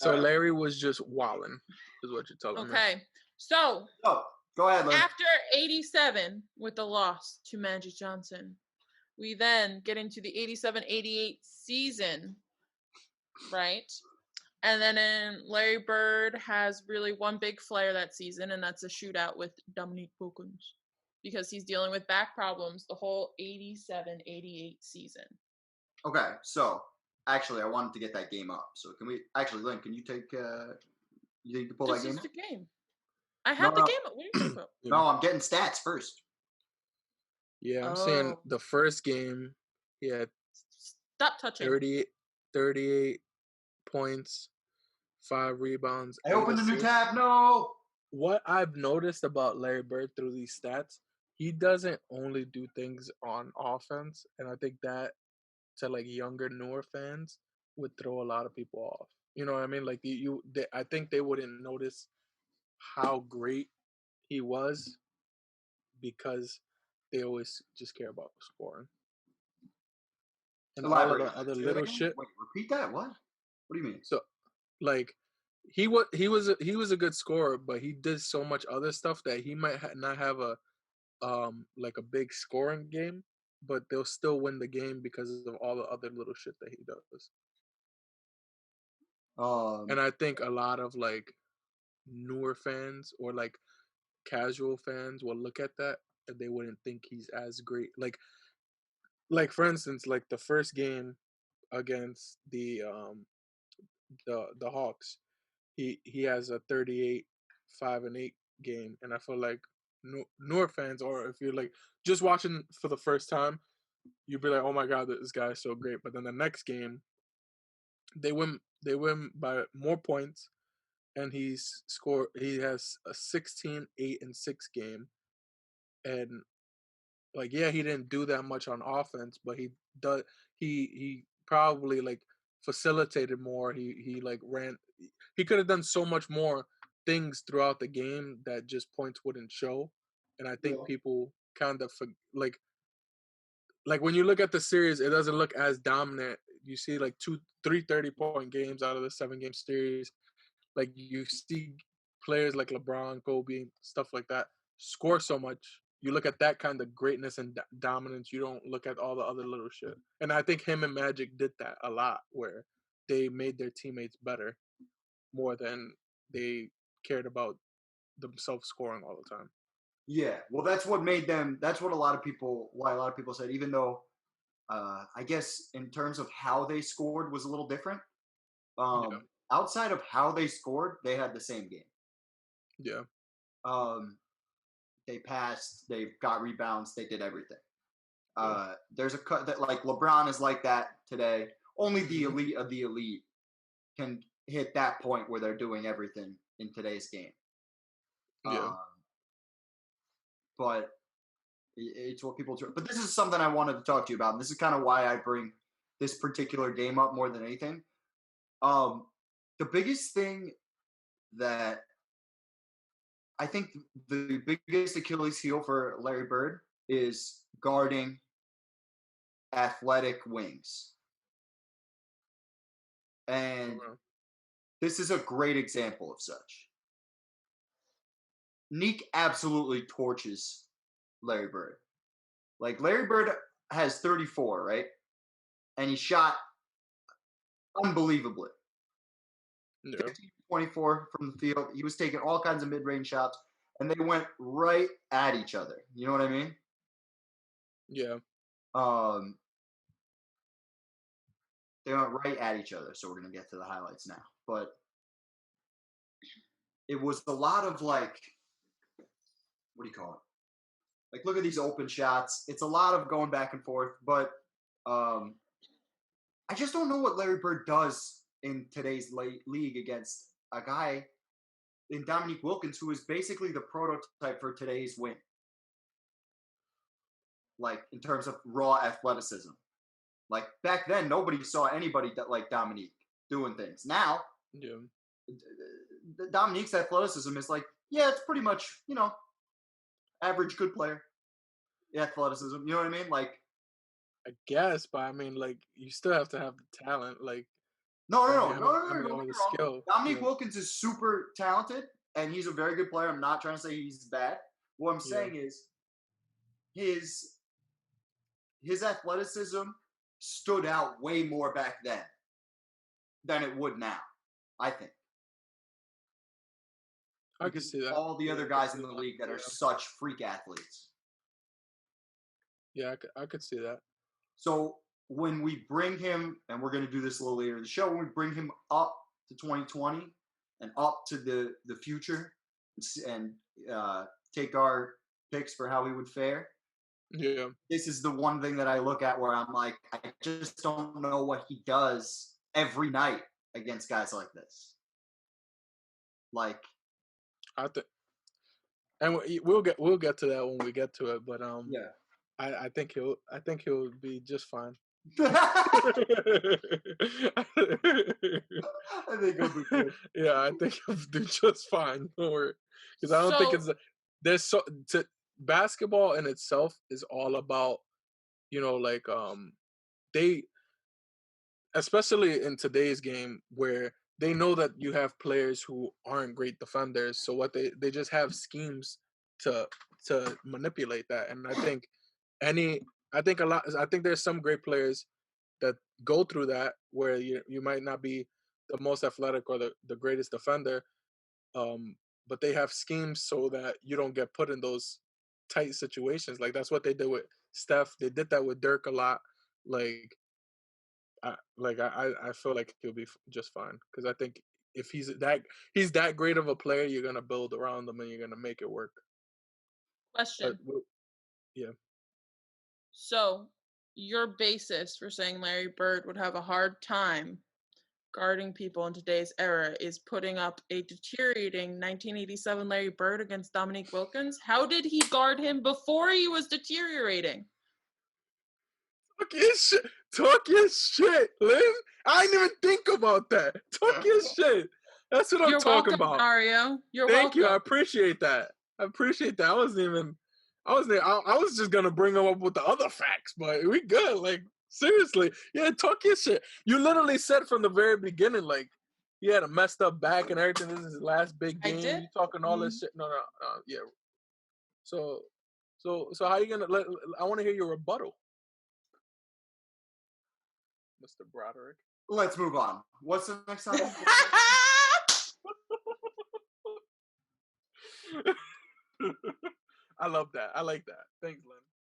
So Larry was just wilding, is what you're telling me. Okay. So, go ahead, Lynn. After 87, with the loss to Magic Johnson, we then get into the 87-88 season, right? And then Larry Bird has really one big flare that season, and that's a shootout with Dominique Wilkins, because he's dealing with back problems the whole 87-88 season. Okay, so actually, I wanted to get that game up. So can we actually, Lynn? Can you take? You think you pull that game? This is the game. I have the game up. What are you talking about? No, I'm getting stats first. Yeah, I'm saying the first game, he had Stop touching. 38 points, 5 rebounds. I opened a new tab. No. What I've noticed about Larry Bird through these stats, he doesn't only do things on offense, and I think that to like younger, newer fans would throw a lot of people off. You know what I mean? Like I think they wouldn't notice how great he was because they always just care about scoring. And all of the other little shit. Wait, repeat that. What do you mean? So, like, he was a good scorer, but he did so much other stuff that he might not have a like a big scoring game, but they'll still win the game because of all the other little shit that he does. And I think a lot of like newer fans or like casual fans will look at that and they wouldn't think he's as great. Like for instance, like the first game against the Hawks, he has a 38-5-8 game, and I feel like newer fans, or if you're like just watching for the first time, you'd be like, oh my god, this guy is so great. But then the next game, they win by more points, and he has a 16-8-6 game, and like, yeah, he didn't do that much on offense, but he probably like facilitated more. He like ran. He could have done so much more things throughout the game that just points wouldn't show. And I think people kind of like when you look at the series, it doesn't look as dominant. You see like 3 30-point games out of the 7-game series. Like you see players like LeBron, Kobe, stuff like that score so much. You look at that kind of greatness and dominance. You don't look at all the other little shit. And I think him and Magic did that a lot, where they made their teammates better more than they cared about themselves scoring all the time. Yeah, well, that's what made them. That's what why a lot of people said, even though I guess in terms of how they scored was a little different. Outside of how they scored, they had the same game. Yeah. They passed, they got rebounds, they did everything. There's a cut that like LeBron is like that today. Only the elite of the elite can hit that point where they're doing everything in today's game. Yeah. But it's what people do. But this is something I wanted to talk to you about, and this is kind of why I bring this particular game up more than anything. The biggest thing that I think the biggest Achilles heel for Larry Bird is guarding athletic wings. And this is a great example of such. Nique absolutely torches Larry Bird. Like, Larry Bird has 34, right? And he shot unbelievably. 15-24 from the field. He was taking all kinds of mid-range shots, and they went right at each other. You know what I mean? Yeah. They went right at each other, so we're going to get to the highlights now. But it was a lot of, like, what do you call it? Like, look at these open shots. It's a lot of going back and forth, but I just don't know what Larry Bird does in today's league against a guy in Dominique Wilkins, who is basically the prototype for today's win. Like, in terms of raw athleticism. Like, back then, nobody saw anybody like Dominique doing things. Now, Dominique's athleticism is like, yeah, it's pretty much, average good player. Athleticism, you know what I mean? Like, I guess, but I mean, like, you still have to have the talent. Like, No, Or no, the, no, no, no, I no, mean, don't or get me the wrong. skill. Dominique Yeah. Wilkins is super talented, and he's a very good player. I'm not trying to say he's bad. What I'm Yeah. saying is his athleticism stood out way more back then than it would now, I think. I could Because see that. all the Yeah, other I could guys see in the that. league that are Yeah. such freak athletes. Yeah, I could see that. So when we bring him, and we're going to do this a little later in the show, when we bring him up to 2020 and up to the future and take our picks for how he would fare, Yeah. this is the one thing that I look at where I'm like, I just don't know what he does every night against guys like this. Like, I think, and we'll get to that when we get to it. But yeah. I think he'll be just fine. I think he'll do good. Yeah, I think he'll do just fine. Don't worry, because I don't think So there's basketball in itself is all about, like they, especially in today's game where they know that you have players who aren't great defenders, so what they just have schemes to manipulate that. And I think there's some great players that go through that where you might not be the most athletic or the greatest defender, but they have schemes so that you don't get put in those tight situations. Like that's what they did with Steph. They did that with Dirk a lot. I feel like he'll be just fine, because I think if he's that great of a player, you're gonna build around him and you're gonna make it work. But question. yeah, So your basis for saying Larry Bird would have a hard time guarding people in today's era is putting up a deteriorating 1987 Larry Bird against Dominique Wilkins. How did he guard him before he was deteriorating? talk your shit, Lynn. I didn't even think about that. Talk your shit. That's what I'm You're talking welcome, about. Dario. You're Thank welcome. you. I appreciate that. I was just gonna bring him up with the other facts, but we good. Like seriously, yeah. Talk your shit. You literally said from the very beginning, like he had a messed up back and everything. This is his last big I game. did. You talking all this shit? No, yeah. So how you gonna let? I want to hear your rebuttal, Mr. Broderick. Let's move on. What's the next topic? I love that. I like that. Thanks, Lynn.